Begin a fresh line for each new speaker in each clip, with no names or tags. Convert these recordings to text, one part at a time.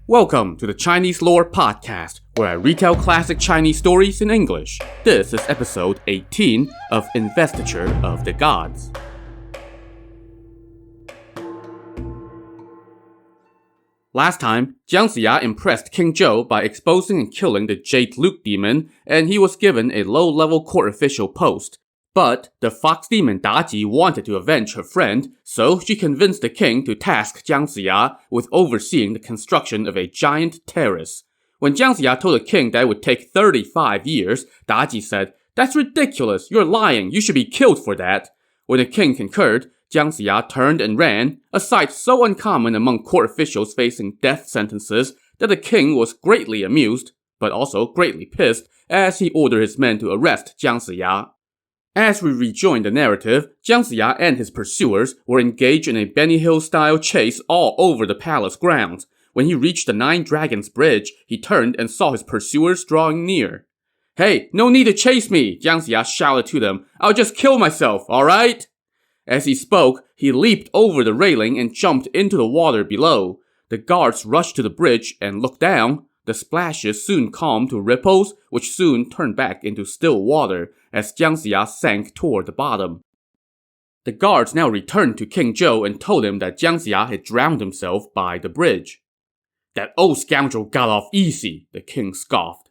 Welcome to the Chinese Lore Podcast, where I retell classic Chinese stories in English. This is episode 18 of Investiture of the Gods. Last time, Jiang Ziya impressed King Zhou by exposing and killing the Jade Luke demon, and he was given a low-level court official post. But the fox demon Daji wanted to avenge her friend, so she convinced the king to task Jiang Ziya with overseeing the construction of a giant terrace. When Jiang Ziya told the king that it would take 35 years, Daji said, "That's ridiculous, you're lying, you should be killed for that." When the king concurred, Jiang Ziya turned and ran, a sight so uncommon among court officials facing death sentences that the king was greatly amused, but also greatly pissed, as he ordered his men to arrest Jiang Ziya. As we rejoin the narrative, Jiang Ziya and his pursuers were engaged in a Benny Hill-style chase all over the palace grounds. When he reached the Nine Dragons Bridge, he turned and saw his pursuers drawing near. "Hey, no need to chase me," Jiang Ziya shouted to them. "I'll just kill myself, alright?" As he spoke, he leaped over the railing and jumped into the water below. The guards rushed to the bridge and looked down. The splashes soon calmed to ripples, which soon turned back into still water, as Jiang Ziya sank toward the bottom. The guards now returned to King Zhou and told him that Jiang Ziya had drowned himself by the bridge. "That old scoundrel got off easy," the king scoffed.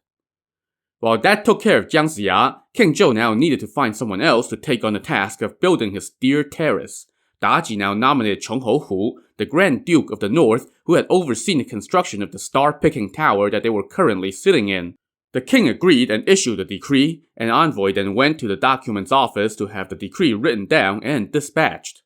While that took care of Jiang Ziya, King Zhou now needed to find someone else to take on the task of building his deer terrace. Daji now nominated Chonghou Hu, the Grand Duke of the North, who had overseen the construction of the star-picking tower that they were currently sitting in. The king agreed and issued a decree. An envoy then went to the document's office to have the decree written down and dispatched.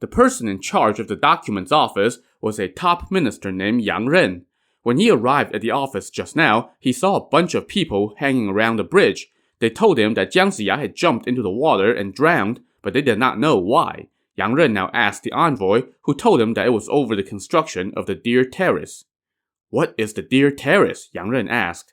The person in charge of the document's office was a top minister named Yang Ren. When he arrived at the office just now, he saw a bunch of people hanging around the bridge. They told him that Jiang Ziya had jumped into the water and drowned, but they did not know why. Yang Ren now asked the envoy, who told him that it was over the construction of the deer terrace. "What is the deer terrace?" Yang Ren asked.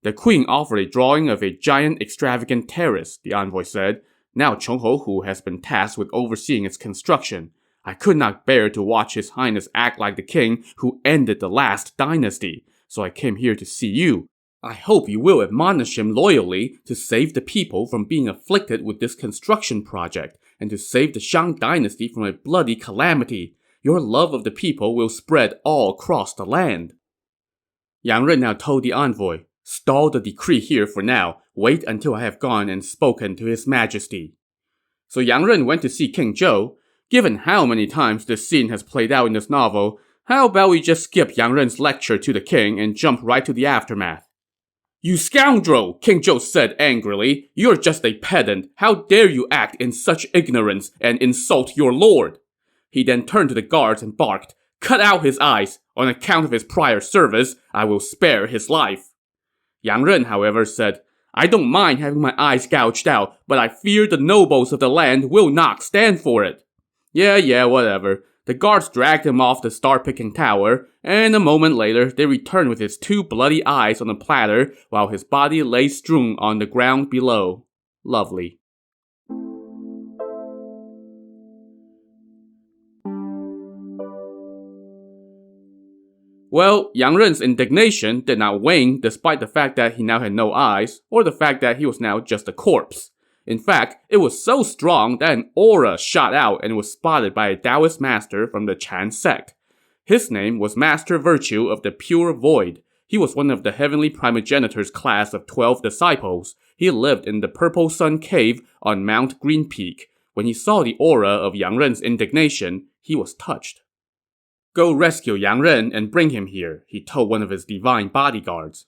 "The queen offered a drawing of a giant extravagant terrace," the envoy said. "Now Chonghou Hu has been tasked with overseeing its construction. I could not bear to watch His Highness act like the king who ended the last dynasty, so I came here to see you. I hope you will admonish him loyally to save the people from being afflicted with this construction project, and to save the Shang dynasty from a bloody calamity. Your love of the people will spread all across the land." Yang Ren now told the envoy, "Stall the decree here for now. Wait until I have gone and spoken to His Majesty." So Yang Ren went to see King Zhou. Given how many times this scene has played out in this novel, how about we just skip Yang Ren's lecture to the king and jump right to the aftermath? "You scoundrel!" King Zhou said angrily. "You're just a pedant. How dare you act in such ignorance and insult your lord?" He then turned to the guards and barked, "Cut out his eyes. On account of his prior service, I will spare his life." Yang Ren, however, said, "I don't mind having my eyes gouged out, but I fear the nobles of the land will not stand for it." Yeah, whatever. The guards dragged him off the star-picking tower, and a moment later, they returned with his two bloody eyes on a platter while his body lay strewn on the ground below. Lovely. Well, Yang Ren's indignation did not wane despite the fact that he now had no eyes, or the fact that he was now just a corpse. In fact, it was so strong that an aura shot out and was spotted by a Taoist master from the Chan sect. His name was Master Virtue of the Pure Void. He was one of the heavenly primogenitor's class of 12 disciples. He lived in the Purple Sun Cave on Mount Green Peak. When he saw the aura of Yang Ren's indignation, he was touched. "Go rescue Yang Ren and bring him here," he told one of his divine bodyguards.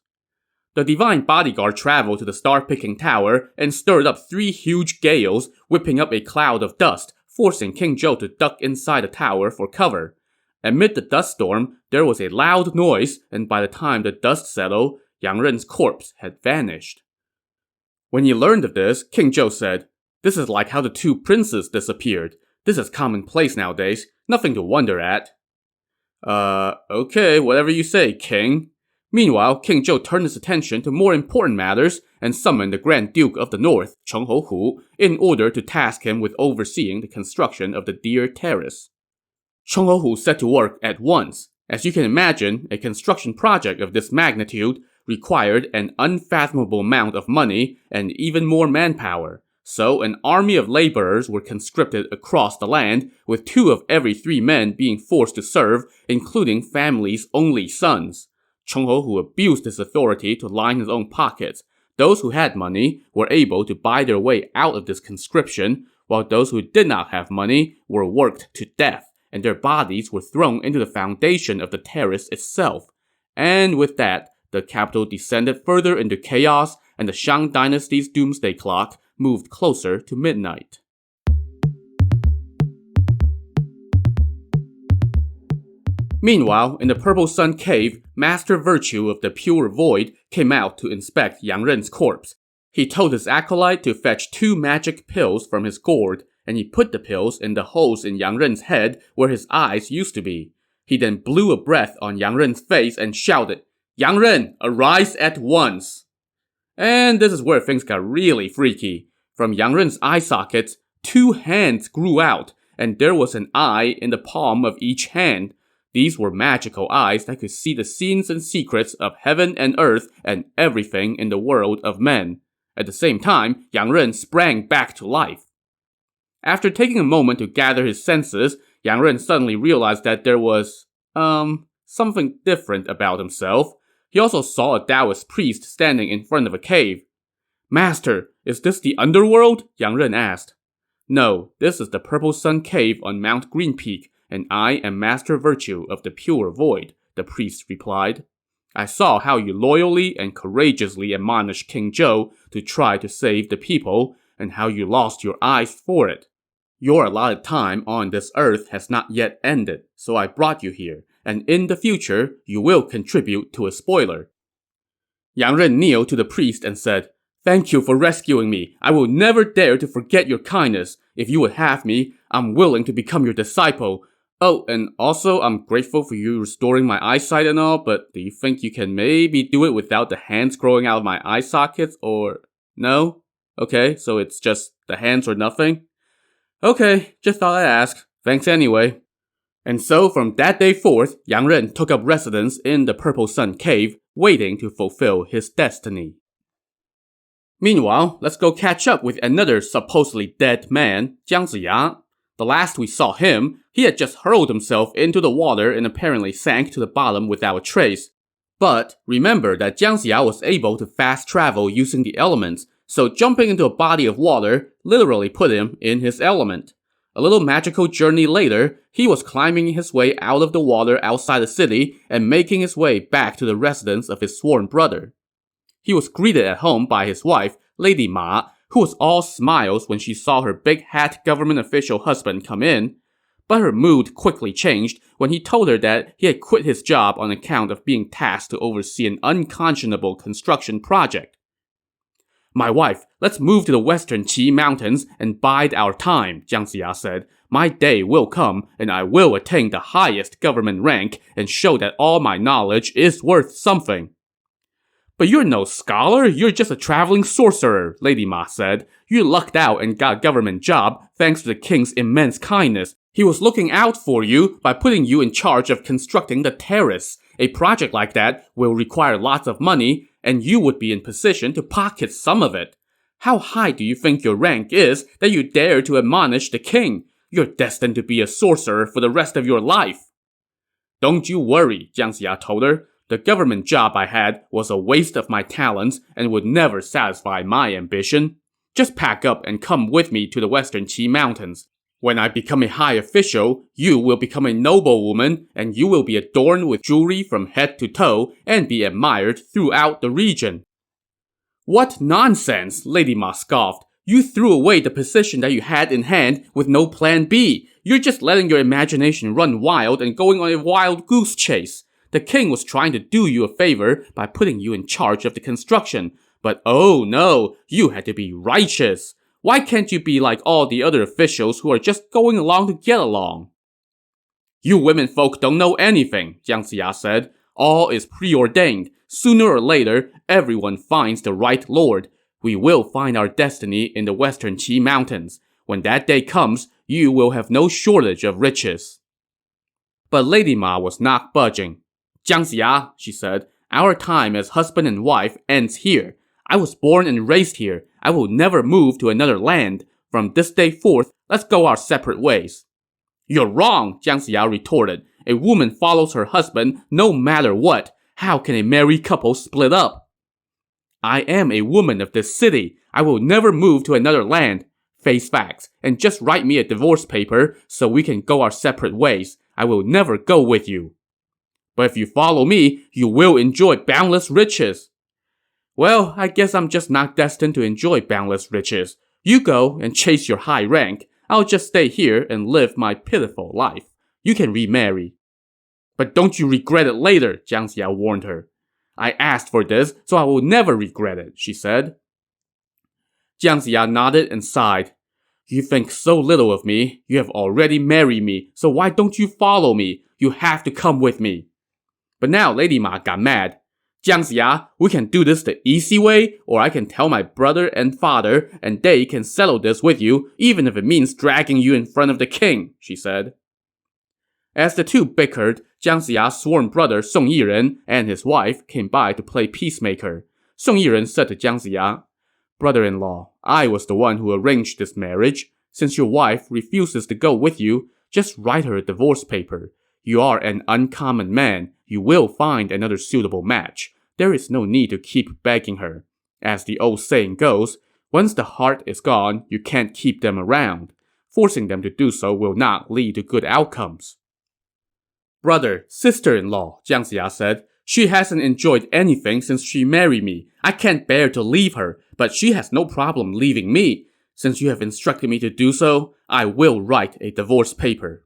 The divine bodyguard traveled to the star-picking tower and stirred up 3 huge gales, whipping up a cloud of dust, forcing King Zhou to duck inside the tower for cover. Amid the dust storm, there was a loud noise, and by the time the dust settled, Yang Ren's corpse had vanished. When he learned of this, King Zhou said, "This is like how the 2 princes disappeared. This is commonplace nowadays, nothing to wonder at." Okay, whatever you say, King." Meanwhile, King Zhou turned his attention to more important matters and summoned the Grand Duke of the North, Chonghou Hu, in order to task him with overseeing the construction of the deer terrace. Chonghou Hu set to work at once. As you can imagine, a construction project of this magnitude required an unfathomable amount of money and even more manpower. So an army of laborers were conscripted across the land, with 2 of every 3 men being forced to serve, including families' only sons. Chongho, who abused his authority to line his own pockets. Those who had money were able to buy their way out of this conscription, while those who did not have money were worked to death, and their bodies were thrown into the foundation of the terrace itself. And with that, the capital descended further into chaos, and the Shang dynasty's doomsday clock moved closer to midnight. Meanwhile, in the Purple Sun Cave, Master Virtue of the Pure Void came out to inspect Yang Ren's corpse. He told his acolyte to fetch 2 magic pills from his gourd, and he put the pills in the holes in Yang Ren's head where his eyes used to be. He then blew a breath on Yang Ren's face and shouted, "Yang Ren, arise at once!" And this is where things got really freaky. From Yang Ren's eye sockets, 2 hands grew out, and there was an eye in the palm of each hand. These were magical eyes that could see the scenes and secrets of heaven and earth and everything in the world of men. At the same time, Yang Ren sprang back to life. After taking a moment to gather his senses, Yang Ren suddenly realized that there was, something different about himself. He also saw a Taoist priest standing in front of a cave. "Master, is this the underworld?" Yang Ren asked. "No, this is the Purple Sun Cave on Mount Green Peak, and I am Master Virtue of the Pure Void," the priest replied. "I saw how you loyally and courageously admonished King Zhou to try to save the people, and how you lost your eyes for it. Your allotted time on this earth has not yet ended, so I brought you here, and in the future, you will contribute to a spoiler." Yang Ren kneeled to the priest and said, "Thank you for rescuing me. I will never dare to forget your kindness. If you would have me, I'm willing to become your disciple. Oh, and also, I'm grateful for you restoring my eyesight and all, but do you think you can maybe do it without the hands growing out of my eye sockets, or no? Okay, so it's just the hands or nothing? Okay, just thought I'd ask. Thanks anyway." And so from that day forth, Yang Ren took up residence in the Purple Sun Cave, waiting to fulfill his destiny. Meanwhile, let's go catch up with another supposedly dead man, Jiang Ziya. The last we saw him, he had just hurled himself into the water and apparently sank to the bottom without a trace. But remember that Jiang Ziya was able to fast travel using the elements, so jumping into a body of water literally put him in his element. A little magical journey later, he was climbing his way out of the water outside the city and making his way back to the residence of his sworn brother. He was greeted at home by his wife, Lady Ma, who was all smiles when she saw her big hat government official husband come in. But her mood quickly changed when he told her that he had quit his job on account of being tasked to oversee an unconscionable construction project. "My wife, let's move to the western Qi Mountains and bide our time," Jiang Ziya said. "My day will come, and I will attain the highest government rank and show that all my knowledge is worth something." "But you're no scholar, you're just a traveling sorcerer," Lady Ma said. "You lucked out and got a government job thanks to the king's immense kindness. He was looking out for you by putting you in charge of constructing the terrace. A project like that will require lots of money, and you would be in position to pocket some of it. How high do you think your rank is that you dare to admonish the king? You're destined to be a sorcerer for the rest of your life." "Don't you worry," Jiang Ziya told her. "The government job I had was a waste of my talents and would never satisfy my ambition. Just pack up and come with me to the western Qi Mountains. When I become a high official, you will become a noblewoman, and you will be adorned with jewelry from head to toe and be admired throughout the region." "What nonsense," Lady Ma scoffed. "You threw away the position that you had in hand with no plan B. You're just letting your imagination run wild and going on a wild goose chase. The king was trying to do you a favor by putting you in charge of the construction. But oh no, you had to be righteous. Why can't you be like all the other officials who are just going along to get along?" "You women folk don't know anything," Jiang Ziya said. "All is preordained. Sooner or later, everyone finds the right lord. We will find our destiny in the western Qi Mountains. When that day comes, you will have no shortage of riches." But Lady Ma was not budging. "Jiang Ziya," she said, "our time as husband and wife ends here. I was born and raised here. I will never move to another land. From this day forth, let's go our separate ways." "You're wrong," Jiang Ziya retorted. "A woman follows her husband no matter what. How can a married couple split up?" "I am a woman of this city. I will never move to another land. Face facts, and just write me a divorce paper so we can go our separate ways. I will never go with you." "But if you follow me, you will enjoy boundless riches." "Well, I guess I'm just not destined to enjoy boundless riches. You go and chase your high rank. I'll just stay here and live my pitiful life. You can remarry." "But don't you regret it later," Jiang Ziya warned her. "I asked for this, so I will never regret it," she said. Jiang Ziya nodded and sighed. "You think so little of me. You have already married me, so why don't you follow me? You have to come with me." But now Lady Ma got mad. "Jiang Ziya, we can do this the easy way, or I can tell my brother and father, and they can settle this with you, even if it means dragging you in front of the king," she said. As the two bickered, Jiang Ziya's sworn brother Song Yiren and his wife came by to play peacemaker. Song Yiren said to Jiang Ziya, "Brother-in-law, I was the one who arranged this marriage. Since your wife refuses to go with you, just write her a divorce paper. You are an uncommon man. You will find another suitable match. There is no need to keep begging her. As the old saying goes, once the heart is gone, you can't keep them around. Forcing them to do so will not lead to good outcomes." "Brother, sister-in-law," Jiang Ziya said, "she hasn't enjoyed anything since she married me. I can't bear to leave her, but she has no problem leaving me. Since you have instructed me to do so, I will write a divorce paper."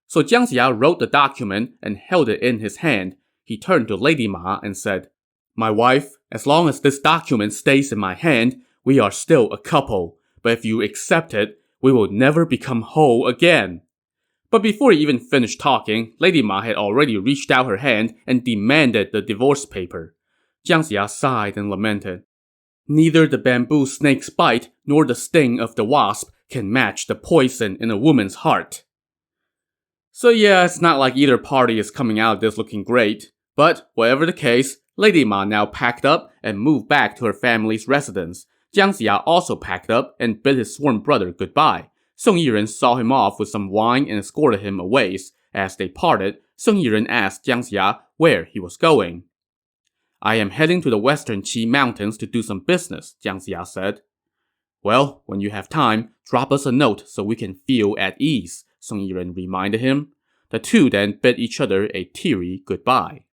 So Jiang Ziya wrote the document and held it in his hand. He turned to Lady Ma and said, "My wife, as long as this document stays in my hand, we are still a couple. But if you accept it, we will never become whole again." But before he even finished talking, Lady Ma had already reached out her hand and demanded the divorce paper. Jiang Ziya sighed and lamented. "Neither the bamboo snake's bite nor the sting of the wasp can match the poison in a woman's heart." So yeah, it's not like either party is coming out of this looking great. But whatever the case, Lady Ma now packed up and moved back to her family's residence. Jiang Ziya also packed up and bid his sworn brother goodbye. Song Yiren saw him off with some wine and escorted him a ways. As they parted, Song Yiren asked Jiang Ziya where he was going. "I am heading to the western Qi mountains to do some business," Jiang Ziya said. "Well, when you have time, drop us a note so we can feel at ease," Song Yiren reminded him. The two then bid each other a teary goodbye.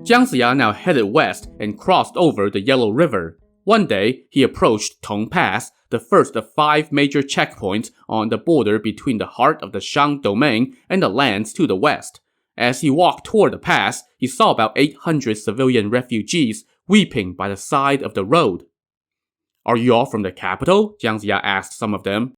Jiang Ziya now headed west and crossed over the Yellow River. One day, he approached Tong Pass, the first of 5 major checkpoints on the border between the heart of the Shang domain and the lands to the west. As he walked toward the pass, he saw about 800 civilian refugees weeping by the side of the road. "Are you all from the capital?" Jiang Ziya asked some of them.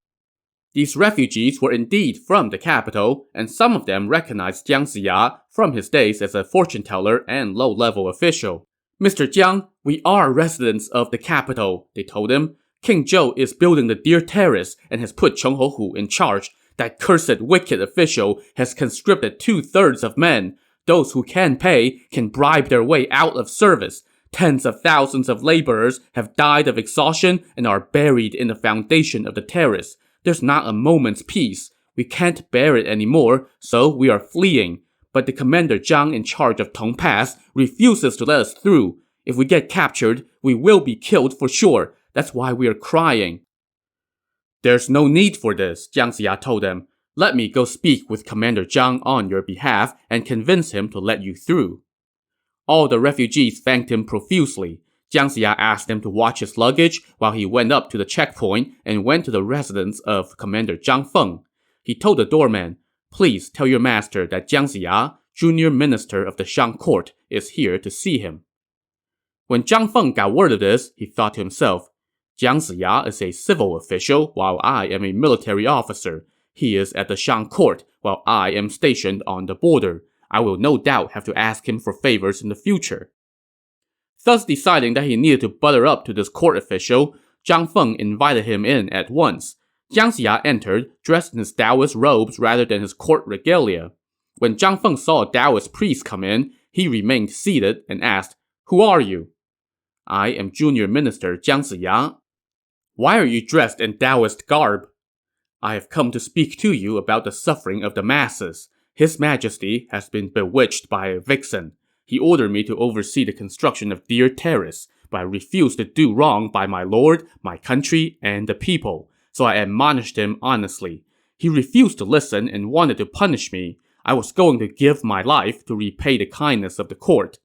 These refugees were indeed from the capital, and some of them recognized Jiang Ziya from his days as a fortune teller and low-level official. "Mr. Jiang, we are residents of the capital," they told him. "King Zhou is building the Deer Terrace and has put Cheng Houhu in charge. That cursed wicked official has conscripted 2/3 of men. Those who can pay can bribe their way out of service. Tens of thousands of laborers have died of exhaustion and are buried in the foundation of the terrace. There's not a moment's peace. We can't bear it anymore, so we are fleeing. But the Commander Zhang in charge of Tong Pass refuses to let us through. If we get captured, we will be killed for sure. That's why we are crying." "There's no need for this," Jiang Ziya told them. "Let me go speak with Commander Zhang on your behalf and convince him to let you through." All the refugees thanked him profusely. Jiang Ziya asked him to watch his luggage while he went up to the checkpoint and went to the residence of Commander Zhang Feng. He told the doorman, "Please tell your master that Jiang Ziya, junior minister of the Shang court, is here to see him." When Zhang Feng got word of this, he thought to himself, "Jiang Ziya is a civil official while I am a military officer. He is at the Shang court while I am stationed on the border. I will no doubt have to ask him for favors in the future. Thus deciding that he needed to butter up to this court official, Zhang Feng invited him in at once. Jiang Ziya entered, dressed in his Taoist robes rather than his court regalia. When Zhang Feng saw a Taoist priest come in, he remained seated and asked, "Who are you?" "I am Junior Minister Jiang Ziya." "Why are you dressed in Taoist garb?" "I have come to speak to you about the suffering of the masses. His Majesty has been bewitched by a vixen. He ordered me to oversee the construction of Deer Terrace, but I refused to do wrong by my lord, my country, and the people. So I admonished him honestly. He refused to listen and wanted to punish me. I was going to give my life to repay the kindness of the court.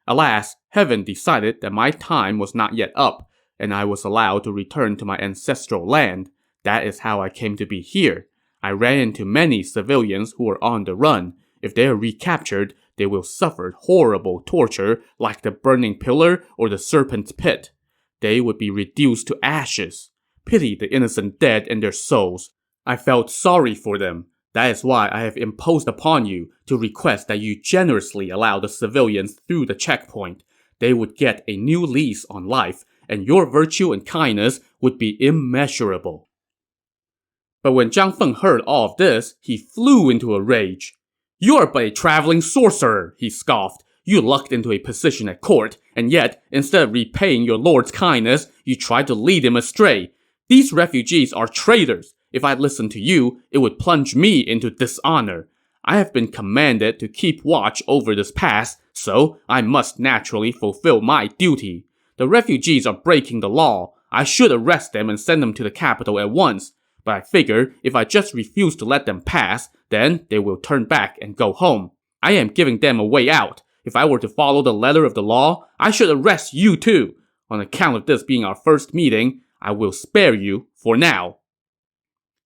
Alas, heaven decided that my time was not yet up, and I was allowed to return to my ancestral land. That is how I came to be here. I ran into many civilians who were on the run. If they are recaptured, they will suffer horrible torture like the burning pillar or the serpent's pit. They would be reduced to ashes. Pity the innocent dead and their souls. I felt sorry for them. That is why I have imposed upon you to request that you generously allow the civilians through the checkpoint. They would get a new lease on life, and your virtue and kindness would be immeasurable." But when Zhang Feng heard all of this, he flew into a rage. "You are but a traveling sorcerer," he scoffed. "You lucked into a position at court, and yet, instead of repaying your lord's kindness, you tried to lead him astray. These refugees are traitors. If I listened to you, it would plunge me into dishonor. I have been commanded to keep watch over this pass, so I must naturally fulfill my duty. The refugees are breaking the law. I should arrest them and send them to the capital at once. But I figure if I just refuse to let them pass, then they will turn back and go home. I am giving them a way out. If I were to follow the letter of the law, I should arrest you too. On account of this being our first meeting, I will spare you for now."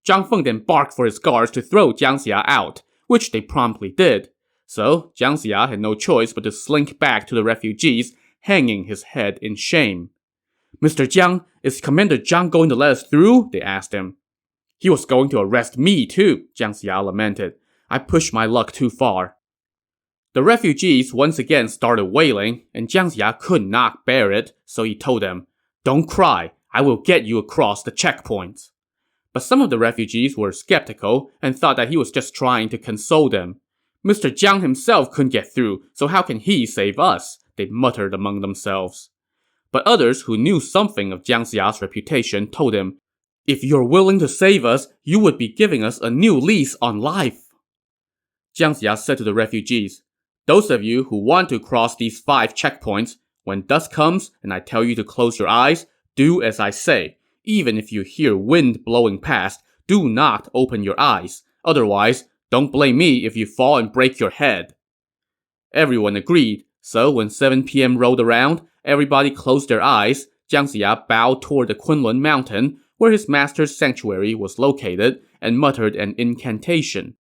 Zhang Feng then barked for his guards to throw Jiang Ziya out, which they promptly did. So Jiang Ziya had no choice but to slink back to the refugees, hanging his head in shame. "Mr. Jiang, is Commander Zhang going to let us through?" they asked him. "He was going to arrest me too," Jiang Ziya lamented. "I pushed my luck too far." The refugees once again started wailing, and Jiang Ziya could not bear it, so he told them, "Don't cry, I will get you across the checkpoint." But some of the refugees were skeptical and thought that he was just trying to console them. "Mr. Jiang himself couldn't get through, so how can he save us?" they muttered among themselves. But others who knew something of Jiang Ziya's reputation told him, "If you're willing to save us, you would be giving us a new lease on life." Jiang Ziya said to the refugees, "Those of you who want to cross these 5 checkpoints, when dusk comes and I tell you to close your eyes, do as I say. Even if you hear wind blowing past, do not open your eyes. Otherwise, don't blame me if you fall and break your head." Everyone agreed, so when 7 p.m. rolled around, everybody closed their eyes. Jiang Ziya bowed toward the Kunlun mountain, where his master's sanctuary was located, and muttered an incantation.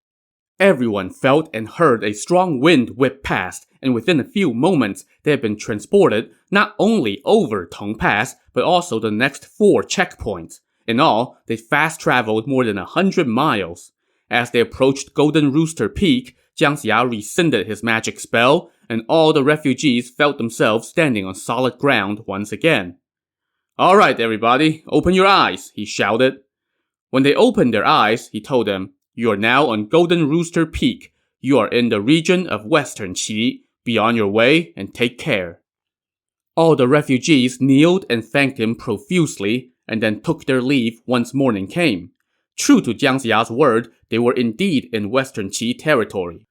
Everyone felt and heard a strong wind whip past, and within a few moments, they had been transported not only over Tong Pass, but also the next 4 checkpoints. In all, they fast-traveled more than 100 miles. As they approached Golden Rooster Peak, Jiang Ziya rescinded his magic spell, and all the refugees felt themselves standing on solid ground once again. "All right, everybody, open your eyes," he shouted. When they opened their eyes, he told them, "You are now on Golden Rooster Peak. You are in the region of Western Qi. Be on your way and take care." All the refugees kneeled and thanked him profusely, and then took their leave once morning came. True to Jiang Ziya's word, they were indeed in Western Qi territory.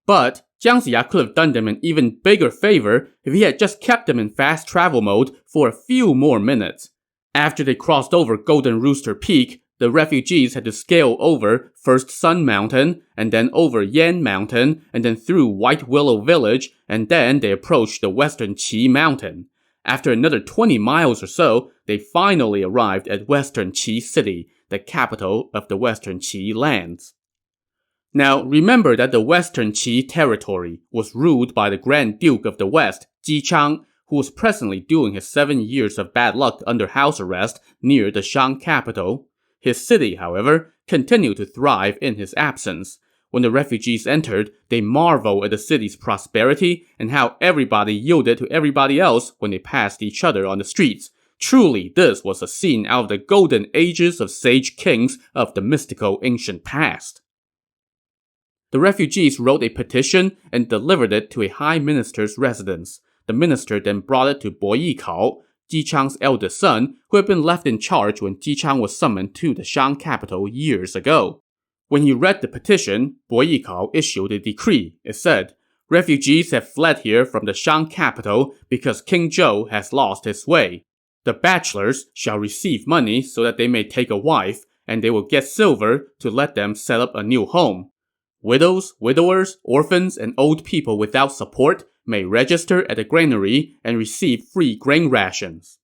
But Jiang Ziya could have done them an even bigger favor if he had just kept them in fast travel mode for a few more minutes. After they crossed over Golden Rooster Peak, the refugees had to scale over first Sun Mountain, and then over Yan Mountain, and then through White Willow Village, and then they approached the Western Qi Mountain. After another 20 miles or so, they finally arrived at Western Qi City, the capital of the Western Qi lands. Now, remember that the Western Qi territory was ruled by the Grand Duke of the West, Ji Chang, who was presently doing his 7 years of bad luck under house arrest near the Shang capital. His city, however, continued to thrive in his absence. When the refugees entered, they marveled at the city's prosperity and how everybody yielded to everybody else when they passed each other on the streets. Truly, this was a scene out of the golden ages of sage kings of the mystical ancient past. The refugees wrote a petition and delivered it to a high minister's residence. The minister then brought it to Bo Yikao, Ji Chang's eldest son, who had been left in charge when Ji Chang was summoned to the Shang capital years ago. When he read the petition, Bo Yikao issued a decree. It said, "Refugees have fled here from the Shang capital because King Zhou has lost his way. The bachelors shall receive money so that they may take a wife, and they will get silver to let them set up a new home. Widows, widowers, orphans, and old people without support may register at the granary and receive free grain rations."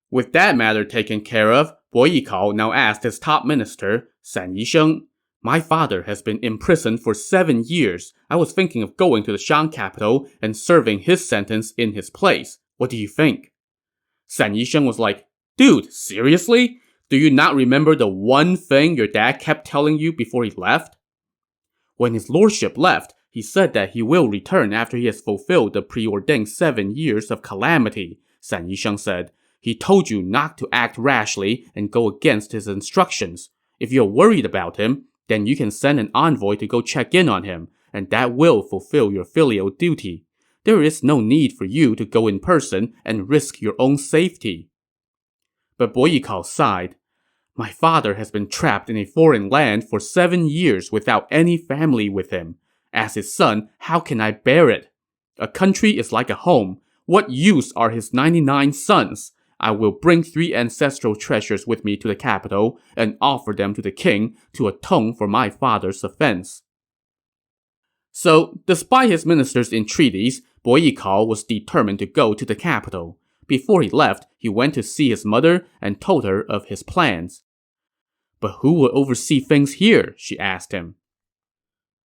With that matter taken care of, Bo Yikao now asked his top minister, San Yisheng, "My father has been imprisoned for 7 years. I was thinking of going to the Shang capital and serving his sentence in his place. What do you think?" San Yisheng was like, "Dude, seriously? Do you not remember the one thing your dad kept telling you before he left?" "When his lordship left, he said that he will return after he has fulfilled the preordained 7 years of calamity," San Yisheng said. "He told you not to act rashly and go against his instructions. If you're worried about him, then you can send an envoy to go check in on him, and that will fulfill your filial duty. There is no need for you to go in person and risk your own safety." But Bo Yikao sighed. "My father has been trapped in a foreign land for 7 years without any family with him. As his son, how can I bear it? A country is like a home. What use are his 99 sons? I will bring 3 ancestral treasures with me to the capital and offer them to the king to atone for my father's offense." So, despite his minister's entreaties, Bo Yikao was determined to go to the capital. Before he left, he went to see his mother and told her of his plans. "But who will oversee things here?" she asked him.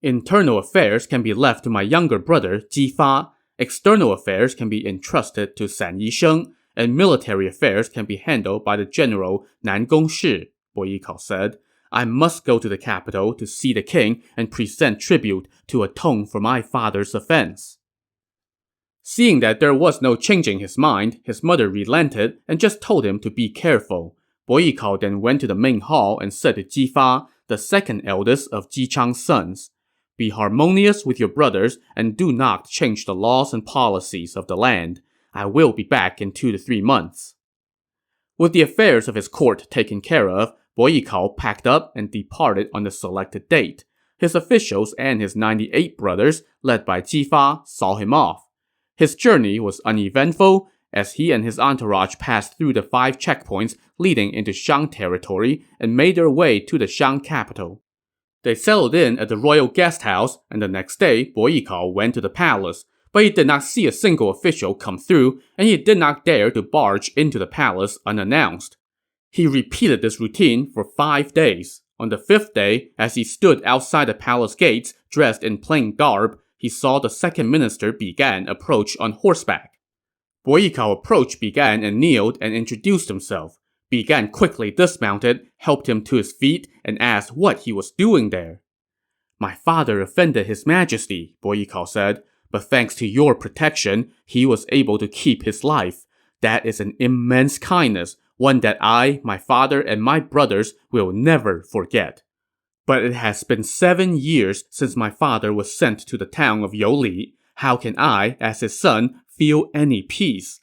"Internal affairs can be left to my younger brother, Ji Fa. External affairs can be entrusted to San Yisheng, and military affairs can be handled by the general Nan Gongshi," Bo Yikao said. "I must go to the capital to see the king and present tribute to atone for my father's offense." Seeing that there was no changing his mind, his mother relented and just told him to be careful. Bo Yikao then went to the main hall and said to Ji Fa, the second eldest of Ji Chang's sons, "Be harmonious with your brothers and do not change the laws and policies of the land. I will be back in 2 to 3 months." With the affairs of his court taken care of, Bo Yikao packed up and departed on the selected date. His officials and his 98 brothers, led by Ji Fa, saw him off. His journey was uneventful, as he and his entourage passed through the 5 checkpoints leading into Shang territory and made their way to the Shang capital. They settled in at the royal guest house, and the next day, Bo Yikao went to the palace. But he did not see a single official come through, and he did not dare to barge into the palace unannounced. He repeated this routine for 5 days. On the 5th day, as he stood outside the palace gates, dressed in plain garb, he saw the second minister Bigan approach on horseback. Bo Yikao approached Bigan and kneeled and introduced himself. Bigan quickly dismounted, helped him to his feet, and asked what he was doing there. "My father offended his majesty," Bo Yikao said. "But thanks to your protection, he was able to keep his life. That is an immense kindness, one that I, my father, and my brothers will never forget. But it has been 7 years since my father was sent to the town of Youli. How can I, as his son, feel any peace?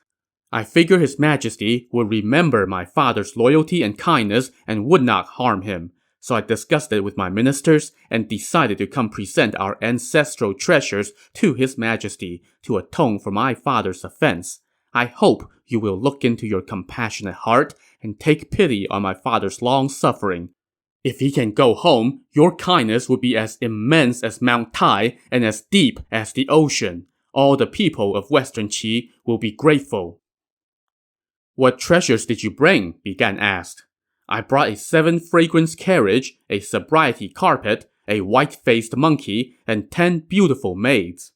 I figure his majesty would remember my father's loyalty and kindness and would not harm him. So I discussed it with my ministers and decided to come present our ancestral treasures to his majesty to atone for my father's offense. I hope you will look into your compassionate heart and take pity on my father's long suffering. If he can go home, your kindness would be as immense as Mount Tai and as deep as the ocean. All the people of Western Qi will be grateful." "What treasures did you bring?" Bigan asked. "I brought a 7-fragrance carriage, a sobriety carpet, a white-faced monkey, and 10 beautiful maids."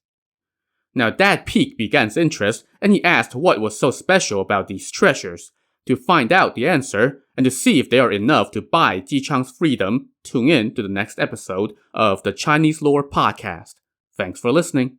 Now that piqued Bigan's interest, and he asked what was so special about these treasures. To find out the answer, and to see if they are enough to buy Ji Chang's freedom, tune in to the next episode of the Chinese Lore Podcast. Thanks for listening.